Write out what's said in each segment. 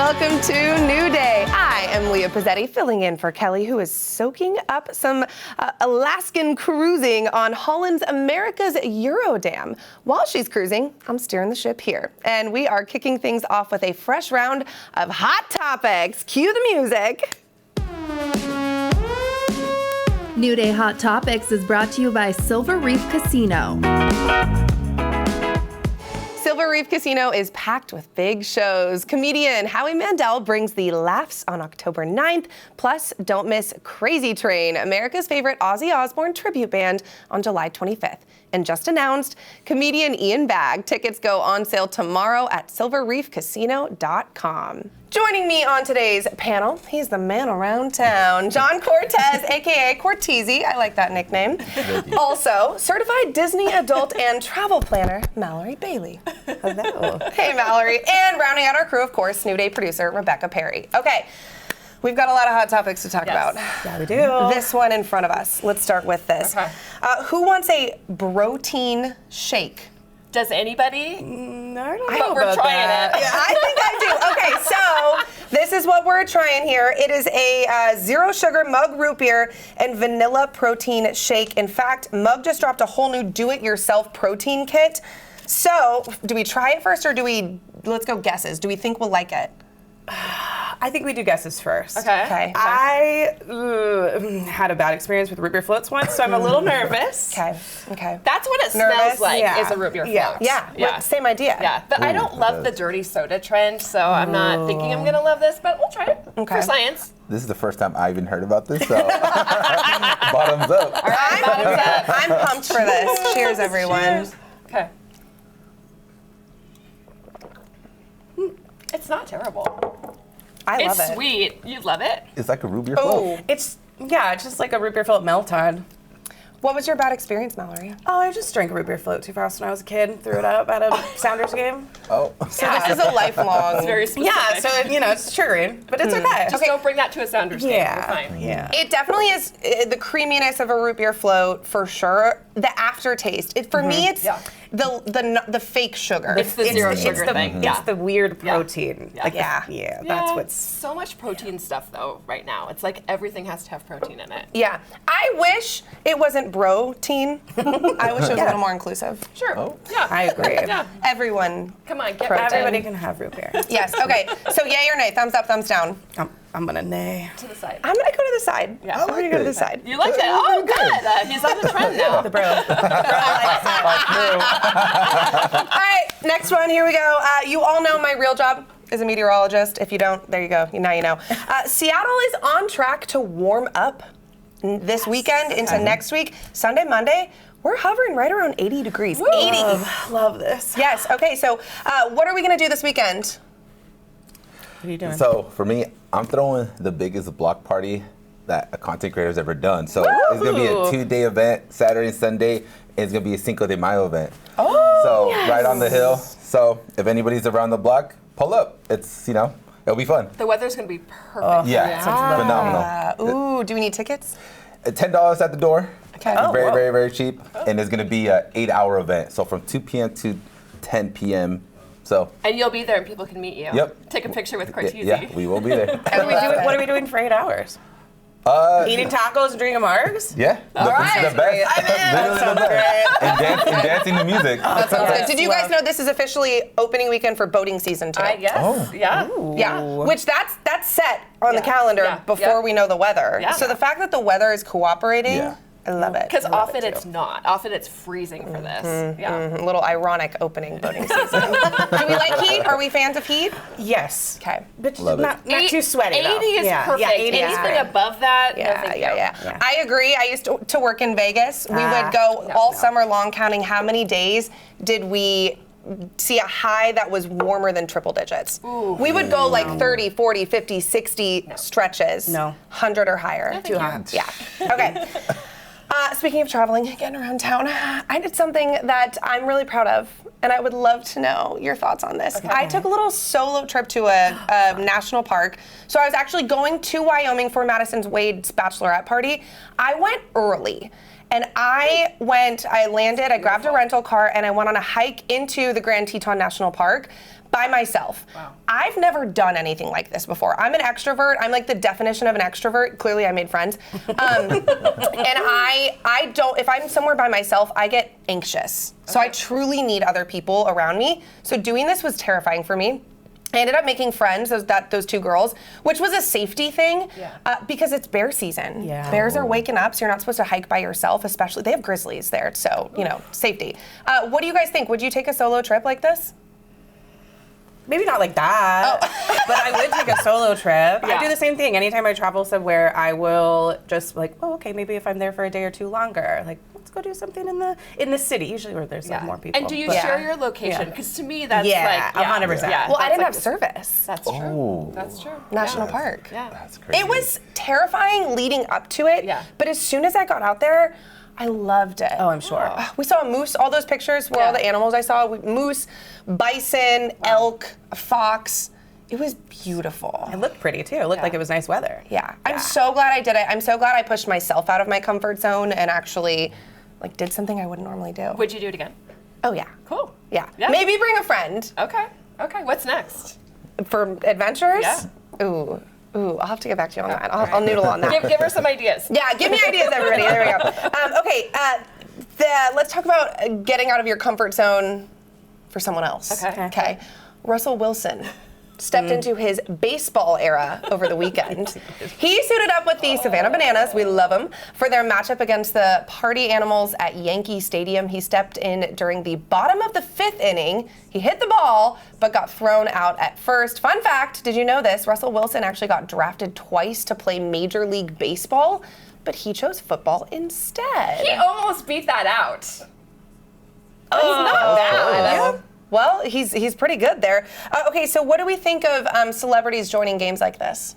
welcome to New Day. I am Leah Pizzetti, filling in for Kelly, who is soaking up some Alaskan cruising on Holland's America's Eurodam. While she's cruising, I'm steering the ship here. And we are kicking things off with a fresh round of Hot Topics. Cue the music. New Day Hot Topics is brought to you by Silver Reef Casino. Silver Reef Casino is packed with big shows. Comedian Howie Mandel brings the laughs on October 9th. Plus, don't miss Crazy Train, America's favorite Ozzy Osbourne tribute band, on July 25th. And just announced, comedian Ian Bagg. Tickets go on sale tomorrow at silverreefcasino.com. Joining me on today's panel, he's the man around town, John Cortez, a.k.a. Cortese. I like that nickname. Also, certified Disney adult and travel planner, Mallory Bailey. Hello. Hey, Mallory. And rounding out our crew, of course, New Day producer, Rebecca Perry. Okay, we've got a lot of hot topics to talk about. Yeah, we do. This one in front of us. Let's start with this. Okay. Who wants a protein shake? Does anybody? No, I don't But know we're about trying that. it. Yeah, I think I do. Okay, so this is what we're trying here. It is a zero sugar mug root beer and vanilla protein shake. In fact, Mug just dropped a whole new do-it-yourself protein kit. So, do we try it first or let's go guesses. Do we think we'll like it? I think we do guesses first. Okay. I had a bad experience with root beer floats once, so I'm a little nervous. Okay. That's what it Nervous? smells like, Yeah. is a root beer float. Yeah. Well, same idea. Yeah, but I don't love the dirty soda trend, so I'm not thinking I'm gonna love this, but we'll try it for science. This is the first time I even heard about this, so bottoms up. All right, bottoms up. I'm pumped for this. Cheers, everyone. Cheers. Okay. It's not terrible. I love It's it. sweet. You love it? It's like a root beer Oh, float. It's just like a root beer float melted. what was your bad experience, Mallory? Oh, I just drank a root beer float too fast when I was a kid. Threw it up at a Sounders game. Oh. So this is a lifelong. It's very specific. Yeah, so it's triggering, but it's okay. Just don't bring that to a Sounders game. Yeah, We're fine. yeah. It definitely is the creaminess of a root beer float for sure. The aftertaste. For me, it's the fake sugar. It's the zero sugar the, thing. It's the weird protein. Yeah. Like Yeah. that's what's. So much protein stuff though right now. It's like everything has to have protein in it. Yeah. I wish it wasn't bro-teen. I wish it was a little more inclusive. Sure. Oh. Yeah. I agree. Yeah. Everyone. Come on, get Protein. Everybody can have root beer. Yes. Okay. So yay or nay? Thumbs up, thumbs down. I'm gonna nay. to the side. I'm gonna go to the side. Yeah. I'm gonna go to the side. You like that? Oh, good. He's on the trend now. The bro. All right. Next one. Here we go. You all know my real job is a meteorologist. If you don't, there you go. Now you know. Seattle is on track to warm up this weekend into next week. Sunday, Monday, we're hovering right around 80 degrees. 80. Love this. Yes. Okay. So, what are we gonna do this weekend? What are you doing? So for me, I'm throwing the biggest block party that a content creator's ever done. So it's gonna be a 2-day event, Saturday and Sunday. And it's gonna be a Cinco de Mayo event. Oh. So right on the hill. So if anybody's around the block, pull up. It's it'll be fun. The weather's gonna be perfect. Yeah, phenomenal. Ooh. Do we need tickets? $10 at the door. Okay. It's very, very, very cheap. And it's gonna be an 8-hour event. So from 2 p.m. to 10 p.m. So. And you'll be there and people can meet you. Yep. Take a picture with Cortese. Yeah, we will be there. What are we doing for 8 hours? Eating tacos and drinking margs? Yeah. All right. This is the best. I'm in. Literally the best. And dancing to music. That sounds good. Yes, Did you guys know this is officially opening weekend for boating season too? I guess. Oh. Yeah. Yeah, which that's set on the calendar Yeah. before Yeah. we know the weather. Yeah. So the fact that the weather is cooperating, Yeah. I love it. Because I love often it too. it's not. Often it's freezing for this. Yeah. A little ironic opening boating season. Do we like heat? Are we fans of heat? Yes. Okay. But Love it. not too sweaty 80 though. is perfect. Yeah, 80 is Anything great. above that, no Yeah, thank you. yeah. I agree. I used to work in Vegas. We would go all summer long counting how many days did we see a high that was warmer than triple digits. We would go like 30, 40, 50, 60 stretches. No. 100 or higher. Too hot. Yeah. Okay. Speaking of traveling, getting around town, I did something that I'm really proud of, and I would love to know your thoughts on this. Okay. I took a little solo trip to a national park. So I was actually going to Wyoming for Madison Wade's bachelorette party. I went early. And I landed, I grabbed a rental car, and I went on a hike into the Grand Teton National Park. by myself. Wow. I've never done anything like this before. I'm an extrovert. I'm like the definition of an extrovert. Clearly, I made friends. And I don't, if I'm somewhere by myself, I get anxious. So I truly need other people around me. So doing this was terrifying for me. I ended up making friends, those two girls, which was a safety thing because it's bear season. Yeah. Bears are waking up, so you're not supposed to hike by yourself, especially, they have grizzlies there, so, safety. What do you guys think? Would you take a solo trip like this? Maybe not like that, but I would take a solo trip. Yeah. I do the same thing. Anytime I travel somewhere, I will just okay, maybe if I'm there for a day or two longer, let's go do something in the city, usually where there's more people. And do you But- share your location? Because to me, that's 100%. Yeah, Well, I that's didn't have service. That's true. Oh. That's true. National Park. Yeah. That's crazy. It was terrifying leading up to it, Yeah. but as soon as I got out there, I loved it. Oh, I'm sure. We saw a moose, all those pictures were all the animals I saw. Moose, bison, elk, a fox. It was beautiful. It looked pretty too. It looked like it was nice weather. Yeah. I'm so glad I did it. I'm so glad I pushed myself out of my comfort zone and actually did something I wouldn't normally do. Would you do it again? Oh yeah. Cool. Yeah. Yeah. Maybe bring a friend Okay. What's next? for adventures. Yeah. Ooh, I'll have to get back to you on that. I'll noodle on that. Give her some ideas. Yeah, give me ideas, everybody. There we go. Okay, let's talk about getting out of your comfort zone for someone else. Okay. Russell Wilson stepped into his baseball era over the weekend. He suited up with the Savannah Bananas, we love them, for their matchup against the Party Animals at Yankee Stadium. He stepped in during the bottom of the 5th inning. He hit the ball, but got thrown out at first. Fun fact, did you know this? Russell Wilson actually got drafted twice to play Major League Baseball, but he chose football instead. He almost beat that out. He's not bad. Yeah. Well, he's pretty good there. Okay, so what do we think of celebrities joining games like this?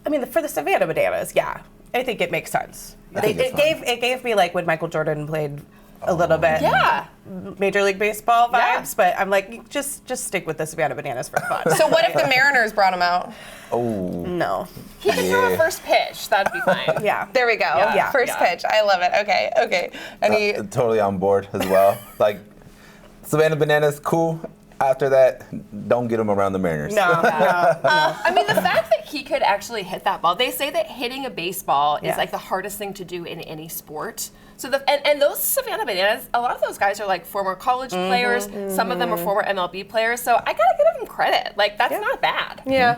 I mean, for the Savannah Bananas, I think it makes sense. It gave me when Michael Jordan played a little bit. Yeah. Major League Baseball Yeah. vibes, but I'm just stick with the Savannah Bananas for fun. So what if the Mariners brought him out? Oh. No. He can throw a first pitch. That'd be fine. Yeah. There we go. Yeah. First pitch. I love it. Okay. Any Totally on board as well. Savannah Bananas, cool. After that, don't get them around the Mariners. No. I mean, the fact that he could actually hit that ball. They say that hitting a baseball is Yeah. the hardest thing to do in any sport. So and those Savannah Bananas, a lot of those guys are former college players. Some of them are former MLB players. So I gotta give them credit. That's not bad. Yeah.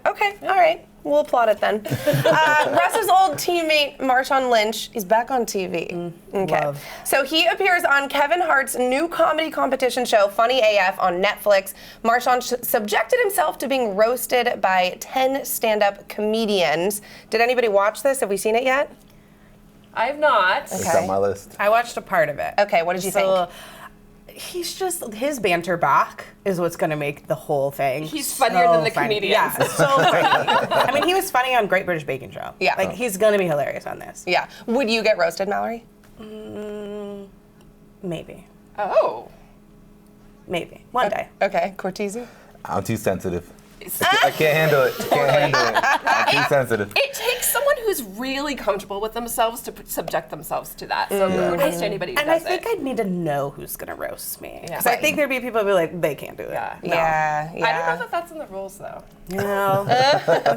Okay. All right. We'll applaud it then. Russ's old teammate Marshawn Lynch is back on TV. Okay. Love. So he appears on Kevin Hart's new comedy competition show, Funny AF, on Netflix. Marshawn subjected himself to being roasted by 10 stand-up comedians. Did anybody watch this? Have we seen it yet? I have not. It's on my list. I watched a part of it. Okay. What did you think? He's just, his banter back is what's going to make the whole thing. He's funnier than the funny. comedians. Yeah, so funny. I mean, he was funny on Great British Baking Show. Yeah. He's going to be hilarious on this. Yeah. Would you get roasted, Mallory? Maybe. Oh. Maybe. One day. Okay. Cortese? I'm too sensitive. I can't handle it. I'm too sensitive. It takes someone who's really comfortable with themselves to subject themselves to that. So kudos to anybody who And I does think it. I'd need to know who's going to roast me. Yeah. Because I think there'd be people who'd be like, they can't do it. Yeah. Yeah. I don't know that that's in the rules though. No.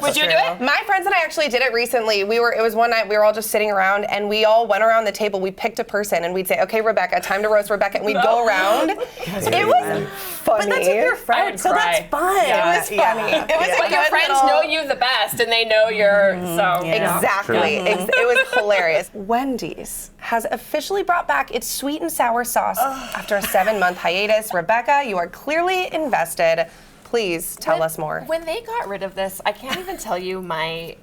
Would you do it? My friends and I actually did it recently. It was one night we were all just sitting around and we all went around the table. We picked a person and we'd say, "Okay, Rebecca, time to roast Rebecca," and we'd go around. It was funny. But that's with your I friends, would so cry. that's fun. Yeah. It was funny. It was But your friends know you the best and they know you're so Exactly. It was hilarious. Wendy's has officially brought back its sweet and sour sauce after a 7-month hiatus. Rebecca, you are clearly invested. Please tell us more. When they got rid of this, I can't even tell you I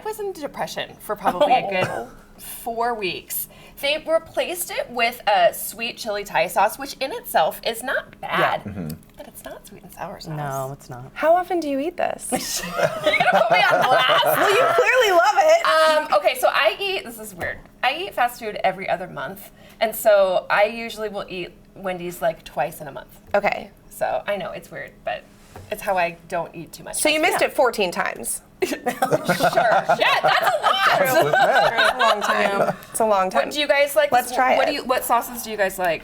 was in depression for probably a good 4 weeks. They replaced it with a sweet chili Thai sauce, which in itself is not bad, but it's not sweet and sour sauce. No, it's not. How often do you eat this? You're gonna put me on blast. Well, you clearly love it. Okay, so this is weird. I eat fast food every other month, and so I usually will eat Wendy's twice in a month. Okay. So I know it's weird, but it's how I don't eat too much. So you missed it 14 times. Sure. Yeah, that's a lot. It's a long time. It's a long time. What do you guys like? Let's try it. What sauces do you guys like?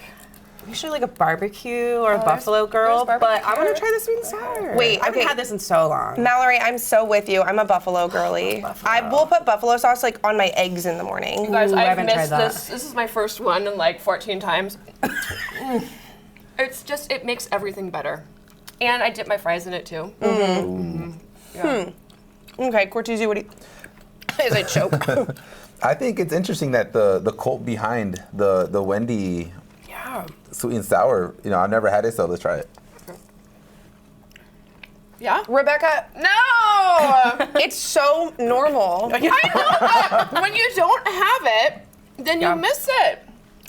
usually like a barbecue or a Buffalo Girl, there's but I want barbecue. to try the sweet and sour. Wait, I haven't okay. had this in so long. Mallory, I'm so with you. I'm a buffalo girly. I will put buffalo sauce like on my eggs in the morning. You guys, Ooh, I I've haven't tried missed that. this. This is my first one in like 14 times. It's just, it makes everything better. And I dip my fries in it too. Yeah. Okay, Cortese, what do you? Is it choke? I think it's interesting that the cult behind the Wendy sweet and sour. You know, I've never had it, so let's try it. Yeah? Rebecca, No! it's so normal. I know. When you don't have it, then you miss it.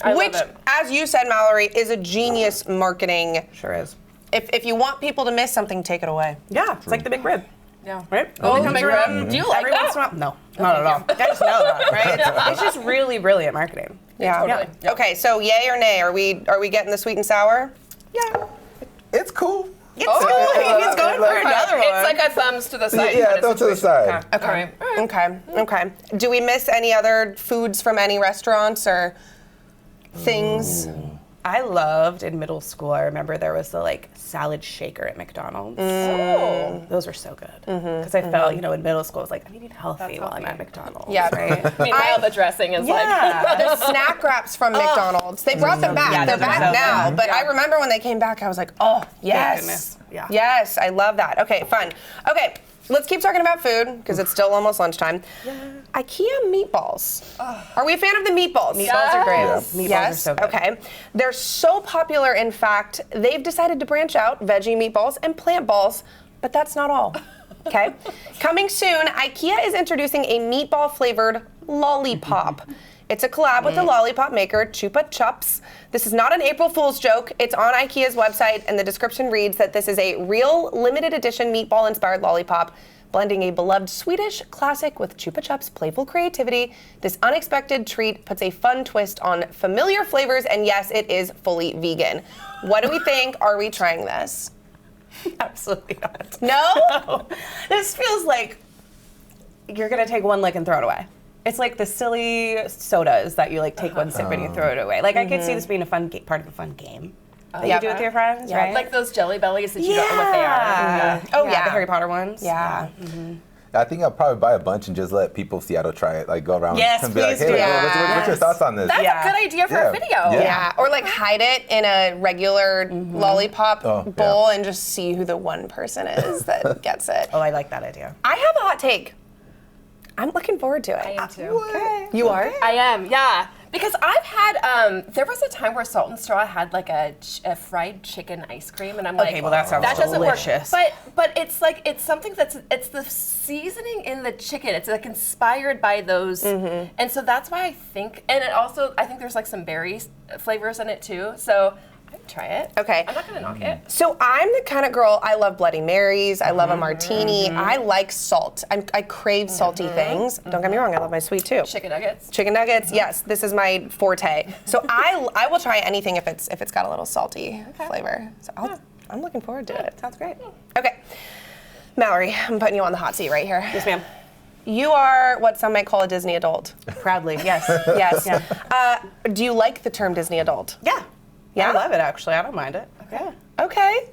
I Which, love it. as you said, Mallory, is a genius marketing. Sure is. If you want people to miss something, take it away. Yeah, it's like the big rib. Yeah. Right? Oh, It comes big around rib. Do you like every that? once in a while. No, not at all. I just know that, right? It's just really brilliant marketing. Yeah. Totally. Yep. Okay, so yay or nay? Are we getting the sweet and sour? Yeah. It's cool. It's he's going for another one. It's like a thumbs to the side. Yeah, kind of throw to the situation. side. All right. All right. Okay. Do we miss any other foods from any restaurants or things? I loved in middle school, I remember there was the like salad shaker at McDonald's. Oh. Those were so good. Because I felt, you know, in middle school, I was like, I'm eating healthy while I'm at McDonald's. Yeah. Right? Meanwhile, the dressing is Yeah. The snack wraps from McDonald's. They brought them back. Yeah, They're those are back so now. good. But I remember when they came back, I was like, oh, yes. goodness. Yeah. Yes, I love that. Okay, fun. Okay, let's keep talking about food because it's still almost lunchtime. IKEA meatballs. Are we a fan of the meatballs? Meatballs are great. Yes. Meatballs Yes. are so good. Okay. They're so popular, in fact, they've decided to branch out veggie meatballs and plant balls, but that's not all. Okay? Coming soon, IKEA is introducing a meatball flavored lollipop. It's a collab with the lollipop maker, Chupa Chups. This is not an April Fool's joke. It's on IKEA's website, and the description reads that this is a real limited edition meatball-inspired lollipop, blending a beloved Swedish classic with Chupa Chups' playful creativity. This unexpected treat puts a fun twist on familiar flavors, and yes, it is fully vegan. What do we think? Are we trying this? Absolutely not. No? This feels like you're going to take one lick and throw it away. It's like the silly sodas that you like take one sip and you throw it away. Like I could see this being a fun part of a fun game that you do with your friends, right? Like those jelly bellies that you don't know what they are. Yeah. Oh, yeah. The Harry Potter ones. Yeah. I think I'll probably buy a bunch and just let people of Seattle try it. Like go around Yes, and be like, please hey, do. what's your thoughts on this? That's Yeah. a good idea for Yeah. a video. Yeah. Yeah, or like hide it in a regular lollipop Oh, bowl and just see who the one person is that gets it. Oh, I like that idea. I have a hot take. I'm looking forward to it. I am too. Okay. You are? I am, yeah. Because I've had, there was a time where Salt and Straw had like a fried chicken ice cream, and I'm like, Okay, well, that sounds doesn't delicious. work. But it's like, it's something it's the seasoning in the chicken. It's like inspired by those. And so that's why I think, and it also, I think there's like some berry flavors in it too. So I'd try it. Okay. I'm not gonna knock it. So I'm the kind of girl, I love Bloody Marys, I love a martini, I like salt. I crave salty things. Don't get me wrong, I love my sweet too. Chicken nuggets. Chicken nuggets, yes, this is my forte. So I will try anything if it's got a little salty flavor. So I'm looking forward to it. Sounds great. Okay. Mallory, I'm putting you on the hot seat right here. Yes, ma'am. You are what some might call a Disney adult. Proudly, yes. Yes. Yeah. Do you like the term Disney adult? Yeah. Yeah? I love it, actually. I don't mind it. Yeah. Okay.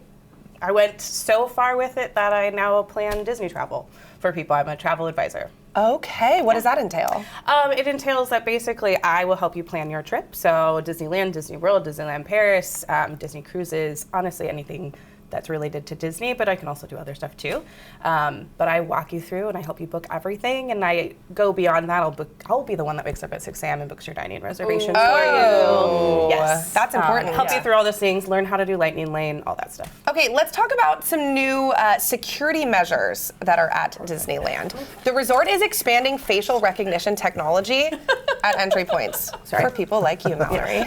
I went so far with it that I now plan Disney travel for people. I'm a travel advisor. Okay. What does that entail? It entails that basically I will help you plan your trip. So Disneyland, Disney World, Disneyland Paris, Disney cruises, honestly anything that's related to Disney, but I can also do other stuff too. But I walk you through and I help you book everything, and I go beyond that. I'll be the one that wakes up at 6 a.m. and books your dining reservations for you. Yes, That's important. Help you through all those things, learn how to do Lightning Lane, all that stuff. Okay, let's talk about some new security measures that are at Disneyland. The resort is expanding facial recognition technology at entry points for people like you, Mallory.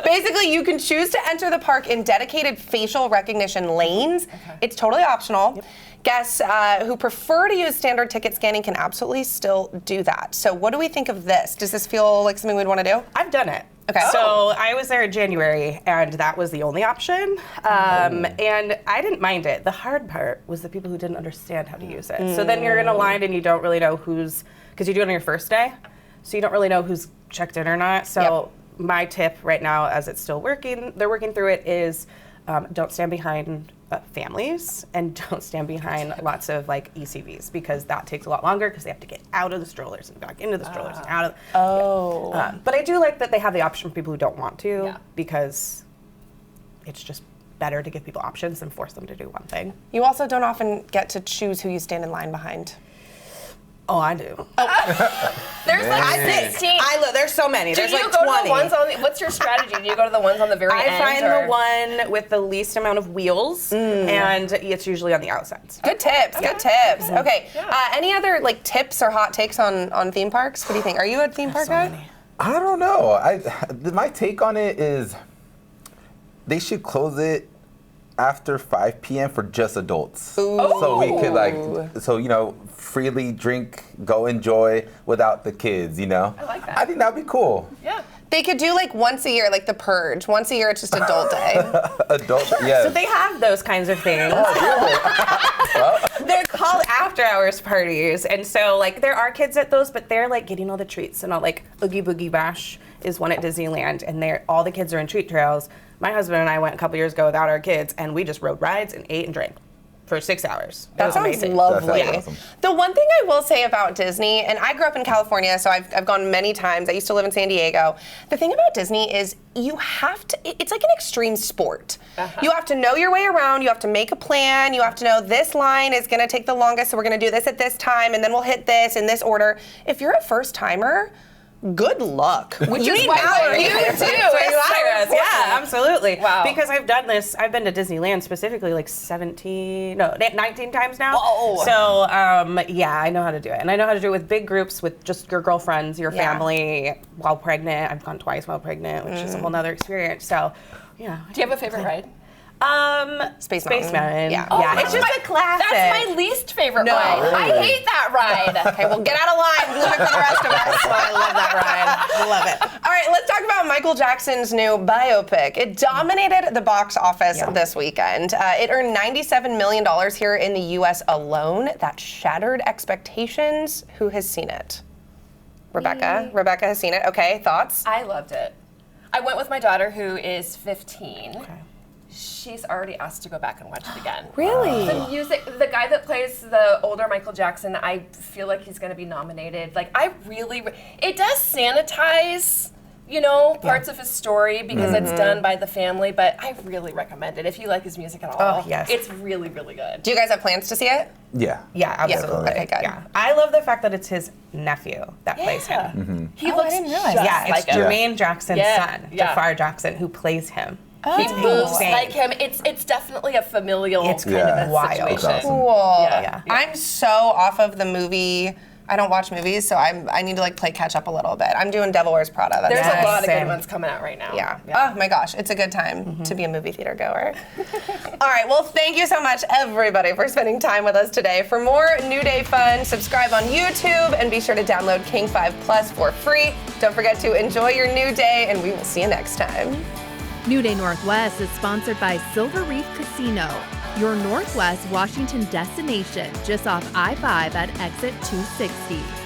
Basically, you can choose to enter the park in dedicated facial recognition lanes. It's totally optional. Guests who prefer to use standard ticket scanning can absolutely still do that. So what do we think of this? Does this feel like something we'd want to do? I've done it. Okay. So I was there in January, and that was the only option. And I didn't mind it. The hard part was the people who didn't understand how to use it. So then you're in a line, and you don't really know because you do it on your first day, so you don't really know who's checked in or not. So my tip right now, as it's still working, they're working through it, is don't stand behind families and don't stand behind lots of like ECVs, because that takes a lot longer because they have to get out of the strollers and back into the strollers and out of. But I do like that they have the option for people who don't want to, because it's just better to give people options than force them to do one thing. You also don't often get to choose who you stand in line behind. Oh, I do. There's like 16. There's so many. Do There's you like go 20. to the ones on the, what's your strategy? Do you go to the ones on the very end? I find or? the one with the least amount of wheels, and it's usually on the outsides. Good tips. Good tips. Okay. Any other like tips or hot takes on theme parks? What do you think? Are you a theme park guy? I don't know. My take on it is they should close it after 5 p.m. for just adults. Ooh. So we could freely drink, go enjoy without the kids, I like that. I think that'd be cool. Yeah. They could do like once a year, like the Purge. Once a year, it's just adult day. Adult, yeah. So they have those kinds of things. They're called after hours parties. And so like there are kids at those, but they're like getting all the treats and all. Like Oogie Boogie Bash is one at Disneyland, and all the kids are in treat trails. My husband and I went a couple years ago without our kids, and we just rode rides and ate and drank for 6 hours. That sounds amazing. lovely. That sounds awesome. The one thing I will say about Disney, and I grew up in California, so I've gone many times. I used to live in San Diego. The thing about Disney is you have to, it's like an extreme sport. You have to know your way around, you have to make a plan, you have to know this line is gonna take the longest, so we're gonna do this at this time, and then we'll hit this in this order. If you're a first timer, good luck. Which is why you do. So you hire us. Yeah, absolutely. Wow. Because I've done this. I've been to Disneyland specifically like 19 times now. Whoa. So yeah, I know how to do it, and I know how to do it with big groups, with just your girlfriends, your family. While pregnant, I've gone twice while pregnant, which is a whole nother experience. So, yeah. Do you have a favorite ride? Space Space Mountain. Yeah. Yeah. It's just a classic. That's my least favorite ride. really? I hate that ride. Okay, well, get out of line. Leave it for the rest of us. I love that ride. I love it. All right, let's talk about Michael Jackson's new biopic. It dominated the box office this weekend. It earned $97 million here in the U.S. alone. That shattered expectations. Who has seen it? Rebecca. Rebecca has seen it. Okay, thoughts? I loved it. I went with my daughter who is 15. Okay. She's already asked to go back and watch it again. Really? The music, the guy that plays the older Michael Jackson, I feel like he's going to be nominated. Like, it does sanitize, parts of his story because it's done by the family, but I really recommend it if you like his music at all. Oh, yes. It's really, really good. Do you guys have plans to see it? Yeah. Yeah, absolutely. Okay, good. Yeah. I love the fact that it's his nephew that plays him. He looks didn't realize just Yeah, it's like him. Jermaine Jackson's son, Jafar Jackson, who plays him. He moves like him. It's definitely a familial It's kind Yeah. of a wild. situation. That's awesome. Cool. Yeah. I'm so off of the movie. I don't watch movies, so I need to play catch up a little bit. I'm doing Devil Wears Prada. That's There's next. a lot of Same. good ones coming out right now. Yeah. Oh my gosh, it's a good time to be a movie theater goer. All right, well, thank you so much, everybody, for spending time with us today. For more New Day fun, subscribe on YouTube and be sure to download King 5 Plus for free. Don't forget to enjoy your new day, and we will see you next time. New Day Northwest is sponsored by Silver Reef Casino, your Northwest Washington destination, just off I-5 at exit 260.